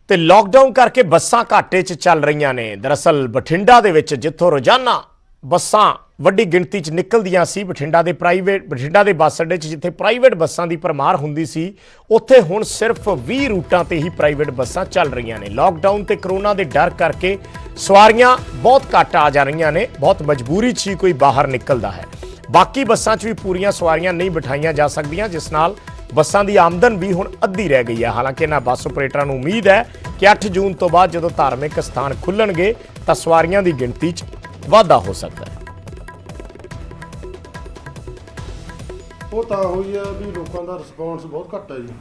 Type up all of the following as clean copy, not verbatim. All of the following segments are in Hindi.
ਤੇ ਲੌਕਡਾਊਨ ਕਰਕੇ ਬੱਸਾਂ ਘਾਟੇ 'ਚ ਚੱਲ ਰਹੀਆਂ ਨੇ। ਦਰਅਸਲ ਬਠਿੰਡਾ ਦੇ ਵਿੱਚ ਜਿੱਥੋਂ ਰੋਜ਼ਾਨਾ ਬੱਸਾਂ ਵੱਡੀ ਗਿਣਤੀ 'ਚ ਨਿਕਲਦੀਆਂ ਸੀ, ਬਠਿੰਡਾ ਦੇ ਬੱਸ ਅੱਡੇ 'ਚ ਜਿੱਥੇ ਪ੍ਰਾਈਵੇਟ ਬੱਸਾਂ ਦੀ ਭਰਮਾਰ ਹੁੰਦੀ ਸੀ, ਉੱਥੇ ਹੁਣ ਸਿਰਫ 20 ਰੂਟਾਂ ਤੇ ਹੀ ਪ੍ਰਾਈਵੇਟ ਬੱਸਾਂ ਚੱਲ ਰਹੀਆਂ ਨੇ। ਲੌਕਡਾਊਨ ਤੇ ਕਰੋਨਾ ਦੇ ਡਰ ਕਰਕੇ ਸਵਾਰੀਆਂ ਬਹੁਤ ਘੱਟ ਆ ਜਾ ਰਹੀਆਂ ਨੇ, ਬਹੁਤ ਮਜਬੂਰੀ 'ਚ ਹੀ ਕੋਈ ਬਾਹਰ ਨਿਕਲਦਾ ਹੈ। ਬਾਕੀ ਬੱਸਾਂ 'ਚ ਵੀ ਪੂਰੀਆਂ ਸਵਾਰੀਆਂ ਨਹੀਂ ਬਿਠਾਈਆਂ ਜਾ ਸਕਦੀਆਂ, ਜਿਸ ਨਾਲ ਬੱਸਾਂ ਦੀ ਆਮਦਨ ਵੀ ਹੁਣ ਅੱਧੀ ਰਹਿ ਗਈ ਹੈ। ਹਾਲਾਂਕਿ ਇਹਨਾਂ ਬੱਸ ਆਪਰੇਟਰਾਂ ਨੂੰ ਉਮੀਦ ਹੈ ਕਿ 8 ਜੂਨ ਤੋਂ ਬਾਅਦ ਜਦੋਂ ਧਾਰਮਿਕ ਸਥਾਨ ਖੁੱਲਣਗੇ ਤਾਂ ਸਵਾਰੀਆਂ ਦੀ ਗਿਣਤੀ 'ਚ ਵਾਧਾ ਹੋ ਸਕਦਾ ਹੈ। ਉਹ ਤਾਂ ਹੋਈ ਹੈ ਵੀ ਲੋਕਾਂ ਦਾ ਰਿਸਪੌਂਸ ਬਹੁਤ ਘੱਟ ਹੈ ਜੀ।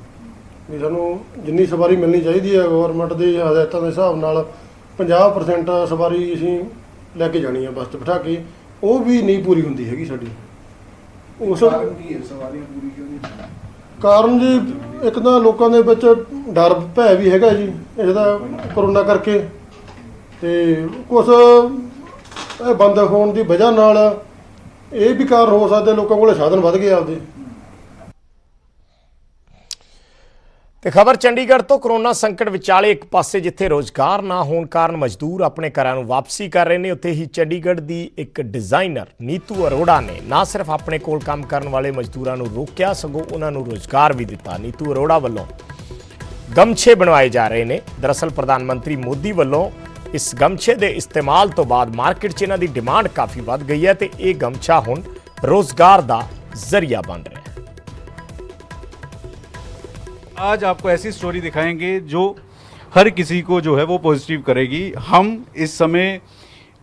ਵੀ ਸਾਨੂੰ ਜਿੰਨੀ ਸਵਾਰੀ ਮਿਲਣੀ ਚਾਹੀਦੀ ਹੈ ਗਵਰਨਮੈਂਟ ਦੀ ਹਦਾਇਤਾਂ ਦੇ ਹਿਸਾਬ ਨਾਲ 50% ਸਵਾਰੀ ਅਸੀਂ ਲੈ ਕੇ ਜਾਣੀ ਹੈ ਬੱਸ 'ਚ ਬਿਠਾ ਕੇ, ਉਹ ਵੀ ਨਹੀਂ ਪੂਰੀ ਹੁੰਦੀ ਹੈਗੀ ਸਾਡੀ। ਉਸ ਕਾਰਨ ਕੀ ਹੈ ਸਵਾਰੀਆਂ ਪੂਰੀ ਕਿਉਂ ਨਹੀਂ? ਕਾਰਨ ਜੀ ਇੱਕ ਤਾਂ ਲੋਕਾਂ ਦੇ ਵਿੱਚ ਡਰ ਭੈ ਵੀ ਹੈਗਾ ਜੀ ਇਹਦਾ ਕਰੋਨਾ ਕਰਕੇ, ਤੇ ਕੁਛ ਇਹ ਬੰਦ ਹੋਣ ਦੀ ਵਜ੍ਹਾ ਨਾਲ ਇਹ ਵੀ ਕਾਰਨ ਹੋ ਸਕਦੇ, ਲੋਕਾਂ ਕੋਲ ਸਾਧਨ ਵੱਧ ਗਏ ਆਪਦੇ। ਤੇ ਖਬਰ ਚੰਡੀਗੜ੍ਹ ਤੋਂ। ਕਰੋਨਾ ਸੰਕਟ ਵਿਚਾਲੇ ਇੱਕ ਪਾਸੇ ਜਿੱਥੇ ਰੋਜ਼ਗਾਰ ਨਾ ਹੋਣ ਕਾਰਨ ਮਜ਼ਦੂਰ ਆਪਣੇ ਘਰਾਂ ਨੂੰ ਵਾਪਸੀ ਕਰ ਰਹੇ ਨੇ, ਉੱਥੇ ਹੀ ਚੰਡੀਗੜ੍ਹ ਦੀ ਇੱਕ ਡਿਜ਼ਾਈਨਰ ਨੀਤੂ ਅਰੋੜਾ ਨੇ ਨਾ ਸਿਰਫ ਆਪਣੇ ਕੋਲ ਕੰਮ ਕਰਨ ਵਾਲੇ ਮਜ਼ਦੂਰਾਂ ਨੂੰ ਰੋਕਿਆ, ਸਗੋਂ ਉਹਨਾਂ ਨੂੰ ਰੋਜ਼ਗਾਰ ਵੀ ਦਿੱਤਾ। ਨੀਤੂ ਅਰੋੜਾ ਵੱਲੋਂ ਗਮਛੇ ਬਣਵਾਏ ਜਾ ਰਹੇ ਨੇ। ਦਰਅਸਲ ਪ੍ਰਧਾਨ ਮੰਤਰੀ ਮੋਦੀ ਵੱਲੋਂ ਇਸ ਗਮਛੇ ਦੇ ਇਸਤੇਮਾਲ ਤੋਂ ਬਾਅਦ ਮਾਰਕੀਟ 'ਚ ਇਹਨਾਂ ਦੀ ਡਿਮਾਂਡ ਕਾਫੀ ਵੱਧ ਗਈ ਹੈ ਤੇ ਇਹ ਗਮਛਾ ਹੁਣ ਰੋਜ਼ਗਾਰ ਦਾ ਜ਼ਰੀਆ ਬਣ ਰਿਹਾ ਹੈ। आज आपको ऐसी स्टोरी दिखाएंगे जो हर किसी को जो है वो पॉजिटिव करेगी। हम इस समय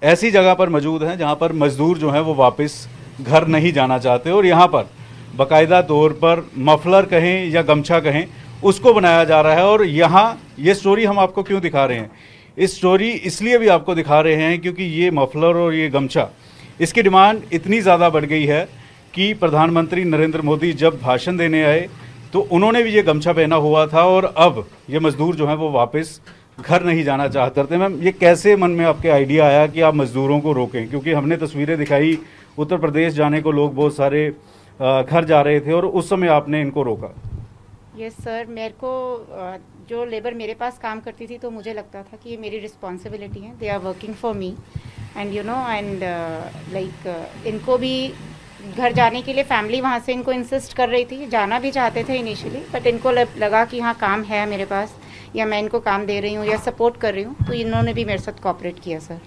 ऐसी जगह पर मौजूद हैं जहां पर मजदूर जो हैं वो वापस घर नहीं जाना चाहते और यहां पर बाकायदा तौर पर मफलर कहें या गमछा कहें उसको बनाया जा रहा है। और यहाँ ये स्टोरी हम आपको क्यों दिखा रहे हैं, इस स्टोरी इसलिए भी आपको दिखा रहे हैं क्योंकि ये मफलर और ये गमछा इसकी डिमांड इतनी ज़्यादा बढ़ गई है कि प्रधानमंत्री नरेंद्र मोदी जब भाषण देने आए तो उन्होंने भी ये गमछा पहना हुआ था और अब ये मज़दूर जो हैं वो वापस घर नहीं जाना चाहते थे। मैम, ये कैसे मन में आपके आइडिया आया कि आप मज़दूरों को रोकें? क्योंकि हमने तस्वीरें दिखाई, उत्तर प्रदेश जाने को लोग बहुत सारे घर जा रहे थे और उस समय आपने इनको रोका। यस सर, मेरे को जो लेबर मेरे पास काम करती थी तो मुझे लगता था कि ये मेरी रिस्पॉन्सिबिलिटी है, they are working for me and you know and like इनको भी घर जाने के लिए फैमिली वहाँ से इनको इंसिस्ट कर रही थी, जाना भी चाहते थे इनिशियली, बट इनको लगा कि हाँ काम है मेरे पास या मैं इनको काम दे रही हूँ या सपोर्ट कर रही हूँ, तो इन्होंने भी मेरे साथ कोऑपरेट किया सर।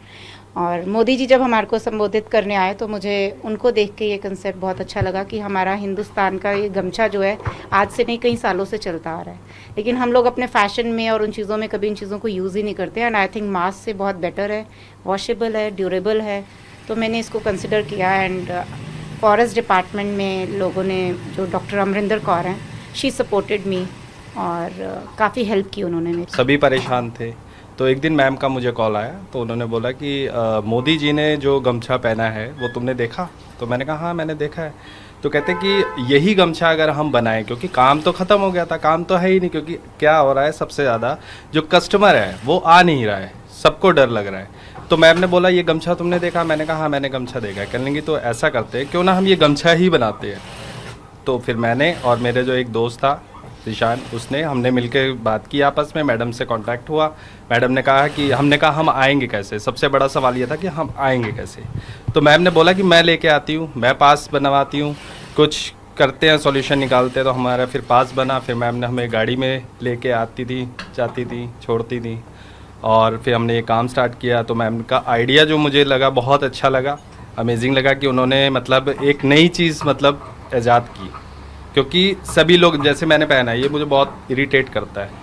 और मोदी जी जब हमारे को संबोधित करने आए तो मुझे उनको देख के ये कंसेप्ट बहुत अच्छा लगा कि हमारा हिंदुस्तान का ये गमछा जो है आज से नहीं कई सालों से चलता आ रहा है, लेकिन हम लोग अपने फैशन में और उन चीज़ों में कभी इन चीज़ों को यूज़ ही नहीं करते। एंड आई थिंक मास्क से बहुत बेटर है, वॉशेबल है, ड्यूरेबल है, तो मैंने इसको कंसिडर किया। एंड फॉरेस्ट डिपार्टमेंट में लोगों ने, जो डॉक्टर अमरिंदर कौर हैं, शी सपोर्टेड मी और काफ़ी हेल्प की उन्होंने मेरी। सभी परेशान थे तो एक दिन मैम का मुझे कॉल आया तो उन्होंने बोला कि मोदी जी ने जो गमछा पहना है वो तुमने देखा? तो मैंने कहा हाँ मैंने देखा है। तो कहते कि यही गमछा अगर हम बनाएं, क्योंकि काम तो ख़त्म हो गया था, काम तो है ही नहीं, क्योंकि क्या हो रहा है सबसे ज़्यादा जो कस्टमर है वो आ नहीं रहा है, सबको डर लग रहा है। तो मैम ने बोला ये गमछा तुमने देखा? मैंने कहा हाँ मैंने गमछा देखा है। कहने लगी तो ऐसा करते हैं क्यों ना हम ये गमछा ही बनाते हैं। तो फिर मैंने और मेरे जो एक दोस्त था निशान, उसने हमने मिलकर बात की आपस में, मैडम से कांटेक्ट हुआ। मैडम ने कहा कि हमने कहा हम आएंगे कैसे, सबसे बड़ा सवाल ये था कि हम आएंगे कैसे। तो मैम ने बोला कि मैं लेके आती हूँ, मैं पास बनवाती हूँ, कुछ करते हैं सॉल्यूशन निकालते हैं। तो हमारा फिर पास बना, फिर मैम ने हमें गाड़ी में लेके आती थी, जाती थी, छोड़ती थी और फिर हमने ये काम स्टार्ट किया। तो मैम का आइडिया जो मुझे लगा बहुत अच्छा लगा, अमेजिंग लगा कि उन्होंने मतलब एक नई चीज़ मतलब ईजाद की, क्योंकि सभी लोग जैसे मैंने पहना है ये मुझे बहुत इरिटेट करता है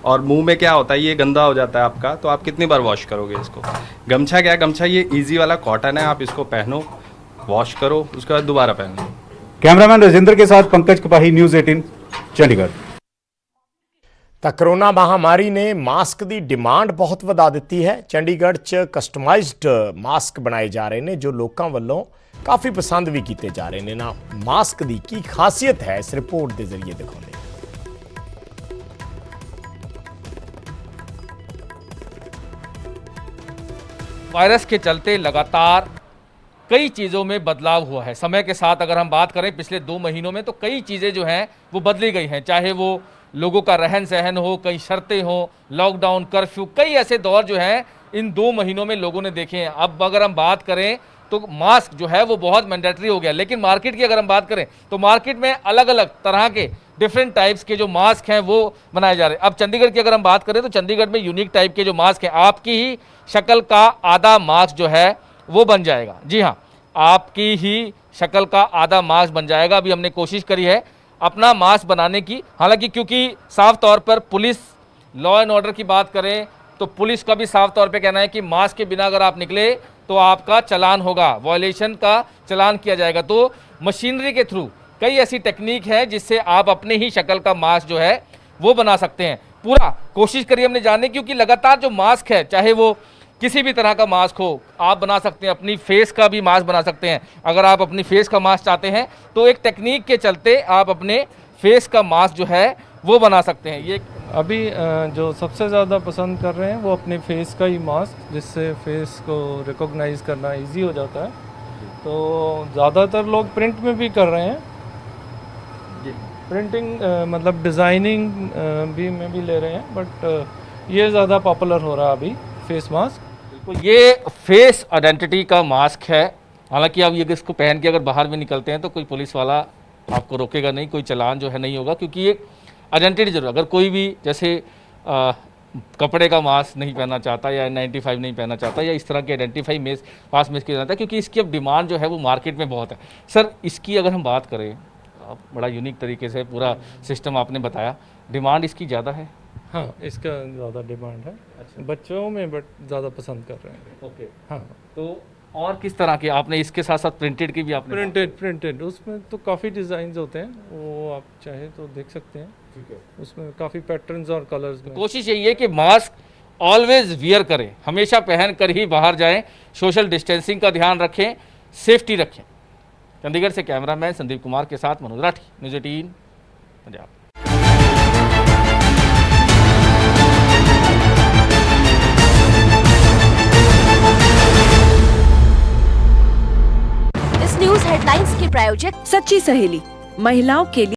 और मुंह में क्या होता है ये गंदा हो जाता है आपका, तो आप कितनी बार वॉश करोगे इसको। गमछा क्या है, गमछा ये इजी वाला कॉटन है, आप इसको पहनो, वॉश करो, उसके बाद दोबारा पहनो। कैमरामैन राजेंद्र के साथ पंकज कपाही, न्यूज़ 18 चंडीगढ़। ਤਾਂ ਕਰੋਨਾ ਮਹਾਮਾਰੀ ਨੇ ਮਾਸਕ ਦੀ ਡਿਮਾਂਡ ਬਹੁਤ ਵਧਾ ਦਿੱਤੀ ਹੈ। ਚੰਡੀਗੜ੍ਹ 'ਚ ਕਸਟਮਾਈਜ਼ਡ ਮਾਸਕ ਬਣਾਏ ਜਾ ਰਹੇ ਨੇ ਜੋ ਲੋਕਾਂ ਵੱਲੋਂ ਕਾਫੀ ਪਸੰਦ ਵੀ ਕੀਤੇ ਜਾ ਰਹੇ ਨੇ। ਨਾ ਮਾਸਕ ਦੀ ਕੀ ਖਾਸੀਅਤ ਹੈ ਇਸ ਰਿਪੋਰਟ ਦੇ ਜ਼ਰੀਏ ਦਿਖਾਉਂਦੇ ਹਾਂ। वायरस के चलते लगातार कई चीज़ों में बदलाव हुआ है। समय के साथ अगर हम बात करें पिछले 2 महीनों में तो कई चीज़ें जो हैं वो बदली गई हैं, चाहे वो लोगों का रहन सहन हो, कई शर्तें हो, लॉकडाउन, कर्फ्यू, कई ऐसे दौर जो हैं इन 2 महीनों में लोगों ने देखे हैं। अब अगर हम बात करें तो मास्क जो है वो बहुत मैंडेटरी हो गया, लेकिन मार्केट की अगर हम बात करें तो मार्केट में अलग अलग तरह के डिफरेंट टाइप्स के जो मास्क हैं वो बनाए जा रहे हैं। अब चंडीगढ़ की अगर हम बात करें तो चंडीगढ़ में यूनिक टाइप के जो मास्क हैं, आपकी ही शक्ल का आधा मास्क जो है वो बन जाएगा। जी हाँ, आपकी ही शक्ल का आधा मास्क बन जाएगा। अभी हमने कोशिश करी है अपना मास्क बनाने की, हालांकि क्योंकि साफ तौर पर पुलिस, लॉ एंड ऑर्डर की बात करें तो पुलिस का भी साफ तौर पे कहना है कि मास्क के बिना अगर आप निकले तो आपका चालान होगा, वॉयलेशन का चालान किया जाएगा। तो मशीनरी के थ्रू कई ऐसी टेक्निक है जिससे आप अपने ही शक्ल का मास्क जो है वो बना सकते हैं। पूरा कोशिश करिए हमने जानने, क्योंकि लगातार जो मास्क है, चाहे वो किसी भी तरह का मास्क हो, आप बना सकते हैं। अपनी फेस का भी मास्क बना सकते हैं। अगर आप अपनी फेस का मास्क चाहते हैं तो एक टेक्निक के चलते आप अपने फेस का मास्क जो है वो बना सकते हैं। ये अभी जो सबसे ज़्यादा पसंद कर रहे हैं वो अपने फेस का ही मास्क, जिससे फेस को रिकॉग्नाइज करना इजी हो जाता है। तो ज़्यादातर लोग प्रिंट में भी कर रहे हैं, प्रिंटिंग मतलब डिज़ाइनिंग भी में भी ले रहे हैं, बट ये ज़्यादा पॉपुलर हो रहा है अभी फेस मास्क। तो ये फेस आइडेंटिटी का मास्क है। हालांकि अब ये इसको पहन के अगर बाहर भी निकलते हैं तो कोई पुलिस वाला आपको रोकेगा नहीं, कोई चालान जो है नहीं होगा, क्योंकि ये आइडेंटिटी जरूर। अगर कोई भी जैसे कपड़े का मास्क नहीं पहनना चाहता या N95 नहीं पहनना चाहता या इस तरह के आइडेंटिफाई मास्क में किया जाता है, क्योंकि इसकी अब डिमांड जो है वो मार्केट में बहुत है। सर, इसकी अगर हम बात करें, आप बड़ा यूनिक तरीके से पूरा सिस्टम आपने बताया, डिमांड इसकी ज़्यादा है? हाँ, इसका ज़्यादा डिमांड है। अच्छा। बच्चों में बट ज़्यादा पसंद कर रहे हैं। ओके, हाँ। तो और किस तरह के आपने इसके साथ साथ प्रिंटेड की भी आपने? प्रिंटेड उसमें तो काफ़ी डिज़ाइंस होते हैं, वो आप चाहे तो देख सकते हैं। ठीक है, उसमें काफ़ी पैटर्न्स और कलर्स में। कोशिश यही है कि मास्क ऑलवेज वियर करें, हमेशा पहन कर ही बाहर जाएं, सोशल डिस्टेंसिंग का ध्यान रखें, सेफ्टी रखें। चंडीगढ़ से कैमरामैन संदीप कुमार के साथ मनोज राठी, न्यूज़ 18 पंजाब। इस न्यूज हेडलाइंस के प्रायोजक सच्ची सहेली, महिलाओं के लिए